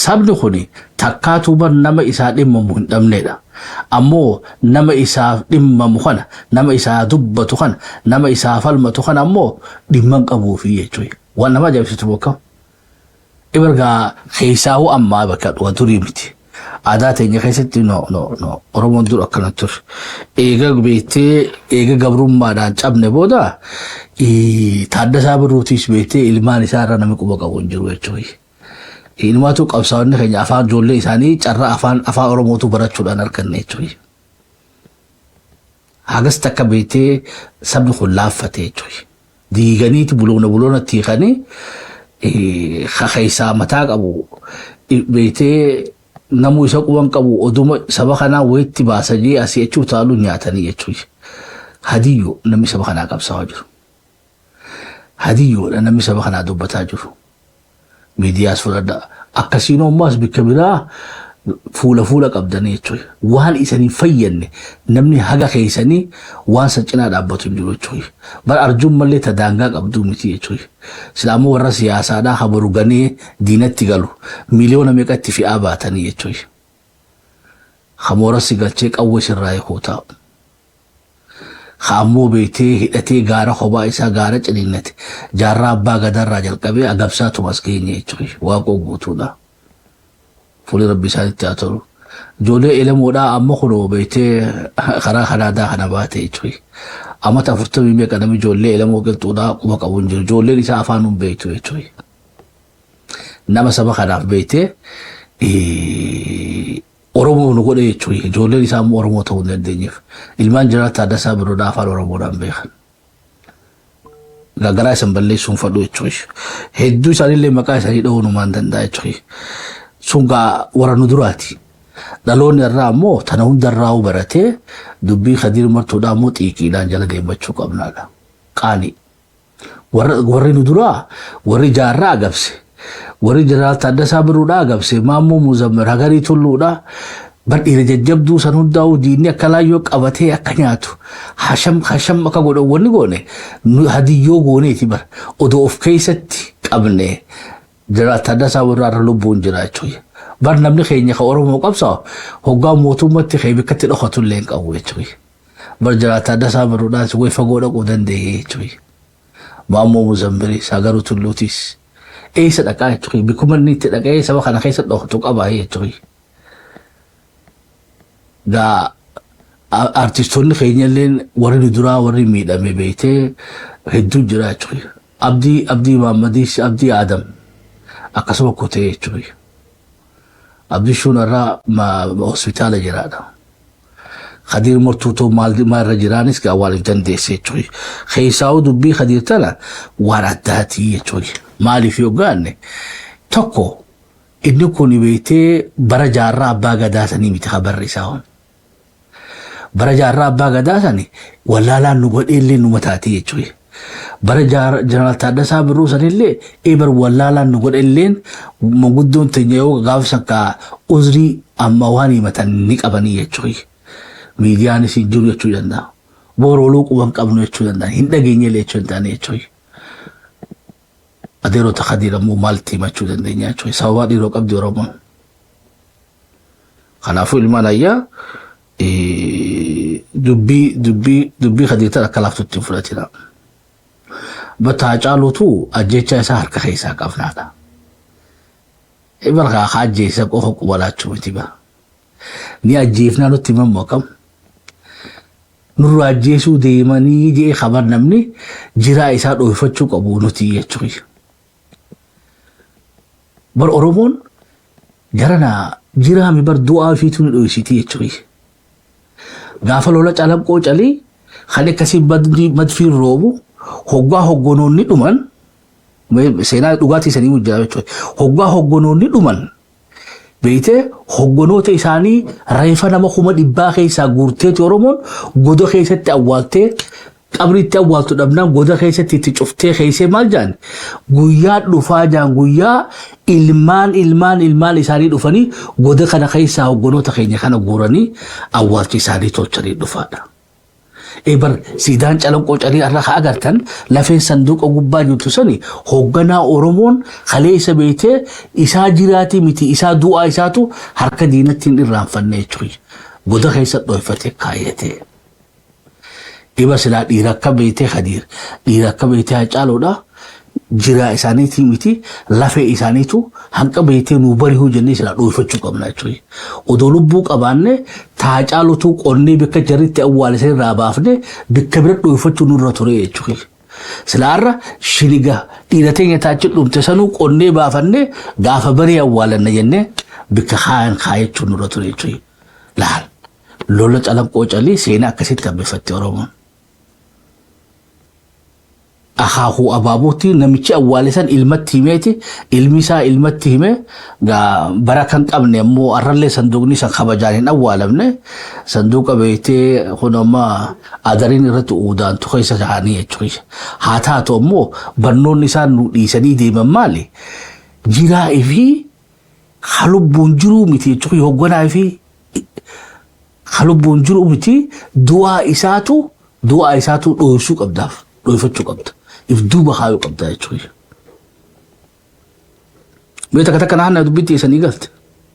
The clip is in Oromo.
sabni kuni takkaatuuban nama isaa dhimmamu hin dhabnedha. Ammoo nama isaa dhimmamu kana nama isaa dubbatu kana nama isaa falmatu kana ammoo dhimman qabuufi jechuudha. Waan nama ajaa'ibsiisu bakka ibargaa keessaa'uu ammaa bakka dhuga durii miti. Aadaa teenya keessatti Oromoon dur akkana ture. Eega gabrummaadhaan cabne booda Taaddasaa Birruutiis beektee ilmaan isaa irra namni quba qabu hin jiru jechuudha. Ilmaatu qabsaa'onni keenya afaan ijoollee isaanii carraa afaan Oromootu barachuudhaan arganne jechuudha. Hagas takka beektee sabni kun laaffate jechuudha. Diiganiiti buloona tiikanii keessaa mataa qabu beektee namu isa quban qabu oduma saba kanaa wayitti baasanii asii jechuu taalu nyaatanii jechuudha. Hadiyyoo namni saba kanaa qabsaa'aa jiru. Hadiyyoodha namni saba kanaa dubbataa jiru. Miidiyaas fudhadha. Akkasiin ammaas bikka biraa fuula qabdanii jechuudha. Waan isanii fayyanne namni haga keessanii waan san cinaa dhaabbatu hin jiru jechuudha. Bara arjuun mallee tadaangaa qabduu miti jechuudha. Islaamoo warra siyaasaadhaa habaru ganee diinatti galu miliyoona meeqatti fi'aa baatanii jechuudha. Hamoorassi galchee qawwee sirraa eekoo taa'u. Haammoo beektee hidhatee gaara kophaa isaa gaara ciniinnate jaarraa abbaa gadarraa jalqabee agabsaa tumas geenye jechuudha. Waaqoo guutuudha. Fuuli rabbi isaanitti haa tolu. Ijoollee elemoodhaa amma kunoo beektee karaa kanaadaa kana baate jechuudha. Amata 40 meeqa namni ijoollee elemoo qilxuudhaa quba qabu hin jiru. Ijoolleen isaa afaan hin beektu jechuudha. Nama saba kanaaf beektee Oromoo nu godhe jechuudha. Ijoolleen isaa immoo Oromoo ta'uu hin dandeenyeef. Ilmaan jiraata Taaddasaa Birruudhaa afaan Oromoodhaan beekan. Gagaraa isan balleessuun fadhu jechuudha. Hedduu isaaniillee maqaa isaanii dha'uu numaan danda'a jechuudha. Sungaa warra nu duraati. Dhaloonni irraa ammoo tana hundarraa baratee dubbii Khadiir Martuudhaa ammoo xiiqiidhaan jala deemachuu qabnaadha. Qaanii. Warri nu duraa warri jaarraa agabse. Warri Jeneraal Taaddasaa Birruudhaa agabse Maammoo Muzammil Hagarii Tulluudhaa badhiira jajjabduu san hundaa'uu diinni akka laayyoo qabatee akka nyaatu hasham akka godhan wanni goone hadiyyoo gooneeti bara odoo of keessatti qabne Jeneraal Taaddasaa Birruudhaa lubbuun jira jechuudha. Bar namni keenya ka Oromoo qabsaa'u hoggaa mootummatti kee bikkatti dhokatu illee hin qabu jechuudha. Bar Jeneraal Taaddasaa Birruudhaas way fagoo dhaquu danda'e jechuudha. Maammoo Muzammilis Hagarii Tulluutiis eessa dhaqaa jechuudha. Bikkuma inni itti dhaqee saba kana keessa dhokatu qabaa jechuudha. Gaa artistoonni keenya illee warri nu duraa warri miidhame beektee hedduu jira jechuudha. Abdii Maammadis Abdii Adam akkasuma kutee jechuudha. Abdii Shuunarraa hospitaala jiraadha. Khadiir Martuutoo maalirra jiraanis gaa waaliif dandeesse jechuudha. Keessaa'uu dubbii Khadiir tana waan addaatii jechuudha. Maaliif yoo gaanne tokko inni kun beektee bara jaarraa abbaa gadaasanii miti habarri isaa hon. Bara jaarraa abbaa gadaasanii wallaalaan nu godheellee nu mataatii jechuudha. Bara Jeneraal Taaddasaa Birruu sanillee eebar wallaalaan nu godheelleen manguddoon teenya yoo gaafsan kaa uzrii amma waan himatan ni qabanii jechuudha. Miidiyaanis hin jiru jechuu danda'a. Boorooluu quban qabnu jechuu danda'a. Hin dhageenyellee jechuu danda'a jechuudha. Adeerota Khadiir ammoo maalti himachuu dandeenya jechuudha. Sababa dhiiroo qabdi Oromoon. Kanaafuu ilmaan ayyaa dubbii Khadiir tana akka laaftutti hin fudhatina. Bataa caaluutu ajjeechaa isaa harka keessaa qabnaadha. Ibarraa ka ajjeessa qofa qubalaachuu miti ba. Ni ajjeefnaa nutti himammoo kam. Nurra ajjeesuu deemanii jee khabar namni jiraa isaa dhoofachuu qabu nuti jechuudha. Bar Oromoon jarana jiraami bar du'aa fiitu ni dhoysiti jechuudha. Gaafa lola calanqoo calii kan akkasii madfiin roobu hoggaa hoggonoonni dhuman seenaa dhugaatii sanii mujjaa jechuudha. Hoggaa hoggonoonni dhuman beeytee hoggonoota isaanii reefa nama 100 keessaa guurteeti Oromoon goda keessatti awwaaltee qabriitti awwaaltu dhabnaan goda keessatti itti cuftee keessee maal jaan guyyaa dhufaa jaan guyyaa ilmaan isaanii dhufanii goda kana keessaa hoggonoota keenya kana guuranii awwaalchi isaanii tolchanii dhufaadha. ebar sidaan calanqoo calii irra haa agartan lafeen sanduuqa gubbaa jirtu sani hoogganaa Oromoon kalee isa beekee isaa jiraatii miti isaa du'aa isaatu harka diinattiin irraanfannee jechuudha. Goda keessa dhoofate kaayate. Iba silaa dhiira akka beekee Khadiir dhiira akka beekee Hacaaluudha. Jiraa isaaniitii miti lafee isaaniitu hanqa beekee nuu barihuu jennee silaa dhoofachuu qabna jechuudha. Odoo lubbuu qabaanne Hacaaluutu qonnee bakka jarritti awwaalisee irraa baafne bakka bira dhoofachuu nurra ture jechuudha. Silaarra shiniga dhiira teenya taachi dhumte sanuu qonnee baafanne gaafa barii awwaalanna jennee bakka kaayachuu nurra ture jechuudha. Laal lola calanqoo calii seenaa akkasitti hambifatte Oromoon. Akaahu abaabooti namichi awwaalisan ilmatti himeeti ilmi isaa ilmatti hime bara kan qabne ammoo arrallee sanduuqni san kabajaan hin awwaalamne sanduuqa beektee kun amma adariin irratti uudaantu keessa ta'anii jechuudha. Haa taatu ammoo barnoonni isaan nu dhiisanii deeman maali? Jiraa fi halubbuun jiruu miti jechuudha. Hoogganaa fi halubbuun jiruu miti du'aa isaatu dhoofachuu qabdaaf dhoofachuu qabda. If duuba haayuu qabda jechuudha. Beektaa takka kana hanna dubbitti eessanii galte.